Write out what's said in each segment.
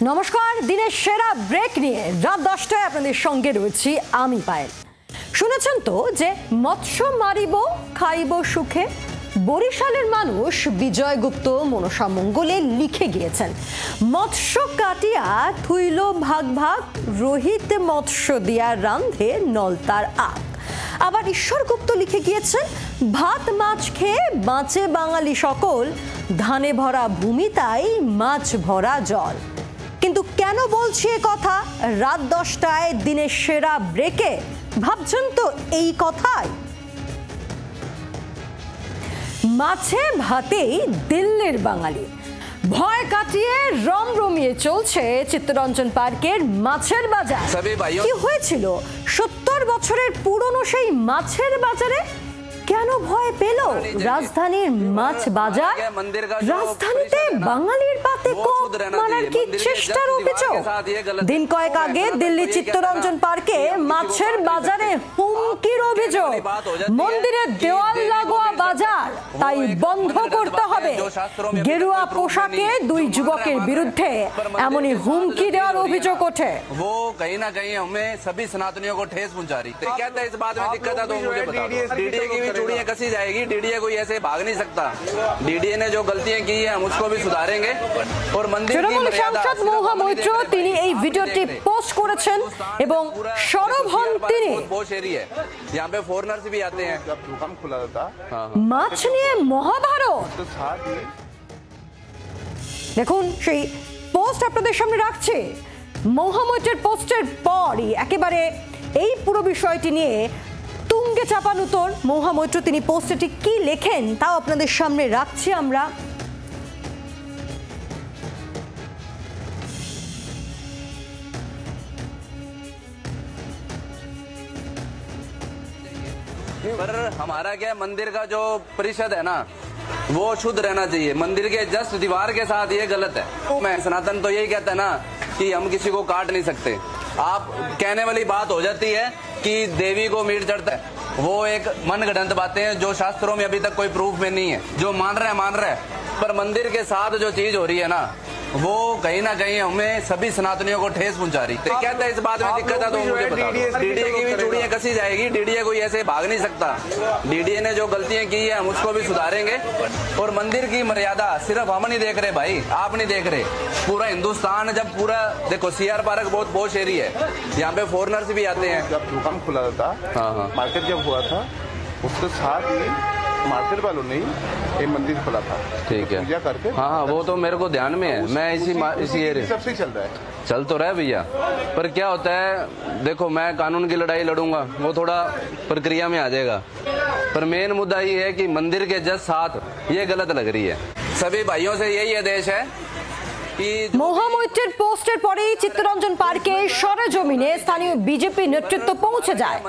নমস্কার, দিনের সেরা ব্রেক নিয়ে রাত 10টায় আপনাদের সঙ্গে রয়েছি আমি পায়েল। শুনেছেন তো যে মৎস্য মারিব খাইব সুখে, বরিশালের মানুষ বিজয় গুপ্ত মনসা মঙ্গলে লিখে গিয়েছেন, মৎস্য কাটিয়া থুইল ভাগ ভাগ, রোহিত মৎস্য দিয়া রান্ধে নলতার আগ। আবার ঈশ্বর গুপ্ত লিখে গিয়েছেন, ভাত মাছ খেয়ে বাঁচে বাঙালি সকল, ধানে ভরা ভূমি তাই মাছ ভরা জল। কিন্তু কেন বলছি এ কথা রাত 10টায় দিনের সেরা ব্রেকে? ভাবছেন তো এই কথাই? মাছে ভাতেই দিল্লির বাঙালি। ভয় কাটিয়ে রমরমিয়ে চলছে চিত্তরঞ্জন পার্কের মাছের বাজার। কি হয়েছিল 70 বছরের পুরনো সেই মাছের বাজারে? কেন ভয় পেল রাজধানীর মাছ বাজার? রাজধানীতে বাঙালির পাতে কম মানার কি চেষ্টার অভিযোগ? দিন কয়েক আগে দিল্লি চিত্তরঞ্জন পার্কে মাছের বাজারে হুমকির অভিযোগ। মন্দিরের দেওয়াল লাগোয়া বাজার তাই বন্ধ করতে হবে। গেরুয়া পোশাকে দুই যুবকের বিরুদ্ধে এমনই হুমকি দেওয়ার অভিযোগ ওঠে। वो कहीं ना कहीं हमें सभी सनातनियों को ठेस पहुंचा रही। तो कहते हैं इस बात में दिक्कत है तो मुझे बता दो। डीडीए की भी चूड़ियां कसी जाएगी, डीडीए कोई ऐसे भाग नहीं सकता। डीडीए ने जो गलतियां की है हम उसको भी सुधारेंगे और मंदिर की मर्यादा। সাংসদ মহুয়া মৈত্র তিনি এই ভিডিওটি পোস্ট করেছেন এবং সরব হন তিনি। बहुत शहरी है, यहाँ पे फॉरेनर्स भी आते हैं। जब दुकान खुला था মাছ নিয়ে মহাভারত। तो साथ ही দেখুন সেই পোস্ট আপনাদের সামনে রাখছে। মহুয়া মৈত্রের পোস্টের পরই একেবারে এই পুরো বিষয়টি নিয়ে তুঙ্গে চাপানুতোর মহুয়া মৈত্র তিনি পোস্টে কি লেখেন তাও আপনাদের সামনে রাখছি আমরা। पर हमारा क्या मंदिर का जो परिषद है ना वो शुद्ध रहना चाहिए। मंदिर के जस्ट दीवार के साथ ये गलत है। मैं सनातन तो यही कहता है ना कि हम किसी को काट नहीं सकते। आप कहने वाली बात हो जाती है कि देवी को मीट चढ़ता है, वो एक मनगढ़ंत बातें हैं जो शास्त्रों में अभी तक कोई प्रूफ में नहीं है। जो मान रहा है पर मंदिर के साथ जो चीज हो रही है ना वो कहीं ना कहीं हमें सभी सनातनियों को ठेस पहुंचा रही। तो कहते हैं इस बात में दिक्कत है तो मुझे बता दो। डीडीए की भी चूड़ियां कसी जाएगी, डीडीए कोई ऐसे भाग नहीं सकता। डीडीए ने जो गलतियां की है हम उसको भी सुधारेंगे और मंदिर की मर्यादा सिर्फ हम नहीं देख रहे भाई, आप नहीं देख रहे, पूरा हिंदुस्तान। जब पूरा देखो सीआर पार्क बहुत शहरी है, यहाँ पे फॉरेनर्स भी आते हैं। जब दुकान खुला था मार्केट जब हुआ था उसके साथ ही मार्केट वालों ने ये मंदिर खोला था। ठीक है, पूजा करके। हाँ वो तो मेरे को ध्यान में है। मैं इसी एरिया सबसे चल रहा है, चल तो रहा है भैया। पर क्या होता है देखो, मैं कानून की लड़ाई लड़ूंगा वो थोड़ा प्रक्रिया में आ जाएगा, पर मेन मुद्दा ये है कि मंदिर के जस्ट साथ ये गलत लग रही है। सभी भाइयों से यही आदेश है। মহুয়া মৈত্রের পোস্টের পরেই চিত্তরঞ্জন পার্কে সরেজমিনে স্থানীয় বিজেপি নেতৃত্ব পৌঁছে যায়।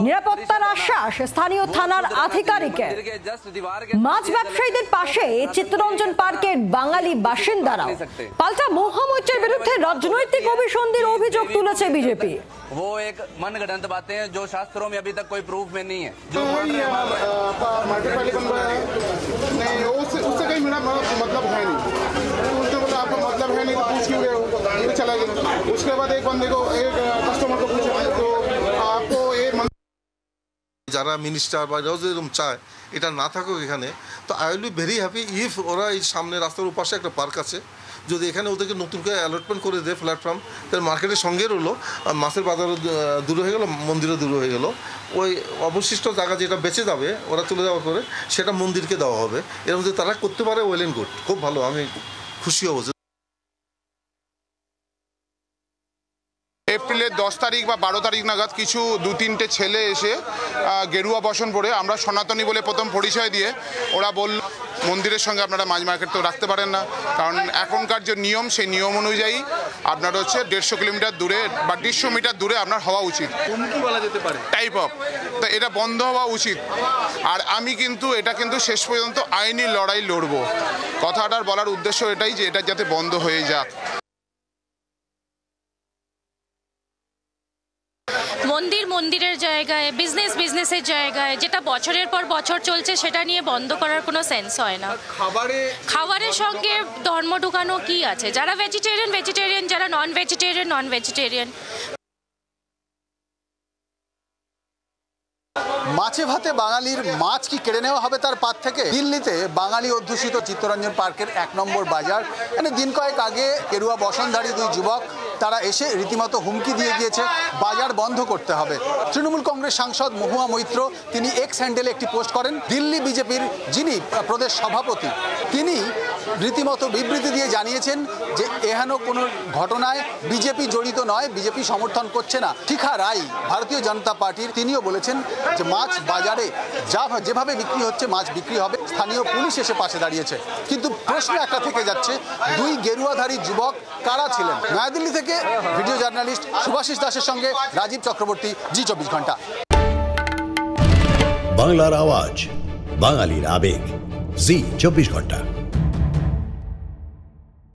নিরাপত্তার আশ্বাস স্থানীয় থানার আধিকারিকের। মাছ ব্যবসায়ীদের পাশে চিত্তরঞ্জন পার্কের বাঙালি বাসিন্দারাও। পাল্টা মহুয়া মৈত্রের বিরুদ্ধে রাজনৈতিক অভিসন্ধির অভিযোগ তুলেছে বিজেপি। वो एक मनगढ़ंत बातें हैं जो शास्त्रों में अभी तक कोई प्रूफ में नहीं है। जो मार्केट वाले बन रहा है नहीं, उससे कहीं मेरा मतलब है नहीं। उसने बोला आपका मतलब है नहीं तो पूछ क्यों रहे हो, तो चला गया। उसके बाद एक बंदे को एक कस्टमर को पूछा तो आपको एक যারা মিনিস্টার বা যেরকম চায় এটা না থাকুক এখানে, তো I will be very happy if ওরা এই সামনে রাস্তার উপাশে একটা পার্ক আছে, যদি এখানে ওদেরকে নতুন করে অ্যালটমেন্ট করে দেয় প্ল্যাটফর্ম, তাহলে মার্কেটের সঙ্গে রইলো, মাছের বাজারও দূর হয়ে গেলো, মন্দিরও দূর হয়ে গেলো। ওই অবশিষ্ট জায়গা যেটা বেঁচে যাবে ওরা চলে যাওয়ার পরে সেটা মন্দিরকে দেওয়া হবে। এরকম যদি তারা করতে পারে ওয়েল এন্ড গুড, খুব ভালো, আমি খুশি হব। এপ্রিলের 10 তারিখ বা 12 তারিখ নাগাদ কিছু 2-3টে ছেলে এসে গেরুয়া বসন পরে আমরা সনাতনী বলে প্রথম পরিচয় দিয়ে ওরা বলল মন্দিরের সঙ্গে আপনারা মাছ মার্কেট তো রাখতে পারেন না, কারণ এখনকার যে নিয়ম সেই নিয়ম অনুযায়ী আপনার হচ্ছে 150 কিলোমিটার দূরে বা 150 মিটার দূরে আপনার হওয়া উচিত বলা যেতে পারে টাইপ অফ। তো এটা বন্ধ হওয়া উচিত। আর আমি কিন্তু এটা কিন্তু শেষ পর্যন্ত আইনি লড়াই লড়বো। কথাটার বলার উদ্দেশ্য এটাই যে এটা যাতে বন্ধ হয়ে যাক। মন্দিরের জায়গায়, বিজনেসের জায়গায়, যেটা বছরের পর বছর চলছে সেটা নিয়ে বন্ধ করার কোনো সেন্স হয় না। খাবারের সঙ্গে ধর্ম ঢুকানো কি আছে? যারা ভেজিটেরিয়ান, যারা নন ভেজিটেরিয়ান। মাছে ভাতে বাঙালির মাছ কি কেড়ে নেওয়া হবে তার পাত থেকে? দিল্লিতে বাঙালি অধ্যুষিত চিত্তরঞ্জন পার্কের 1 নম্বর বাজার, মানে দিন কয়েক আগে গেরুয়া বসনধারী 2 যুবক তারা এসে রীতিমতো হুমকি দিয়ে গিয়েছে বাজার বন্ধ করতে হবে। তৃণমূল কংগ্রেস সাংসদ মহুয়া মৈত্র তিনি এক্স হ্যান্ডেলে একটি পোস্ট করেন। দিল্লি বিজেপির যিনি প্রদেশ সভাপতি তিনি রীতিমতো বিবৃতি দিয়ে জানিয়েছেন যে এহেন কোনো ঘটনায় বিজেপি জড়িত নয়, বিজেপি সমর্থন করছে না। শিখা রায় ভারতীয় জনতা পার্টির তিনিও বলেছেন যে মাছ বাজারে যেভাবে বিক্রি হচ্ছে মাছ বিক্রি হবে। স্থানীয় পুলিশ এসে পাশে দাঁড়িয়েছে। কিন্তু প্রশ্ন একটা থেকে যাচ্ছে, 2 গেরুয়াধারী যুবক কারা ছিলেন? নয়াদিল্লি থেকে ভিডিও জার্নালিস্ট শুভাশিস দাসের সঙ্গে রাজীব চক্রবর্তী, জি 24 ঘন্টা। বাংলার আওয়াজ, বাঙালির আবেগ, জি 24 ঘন্টা।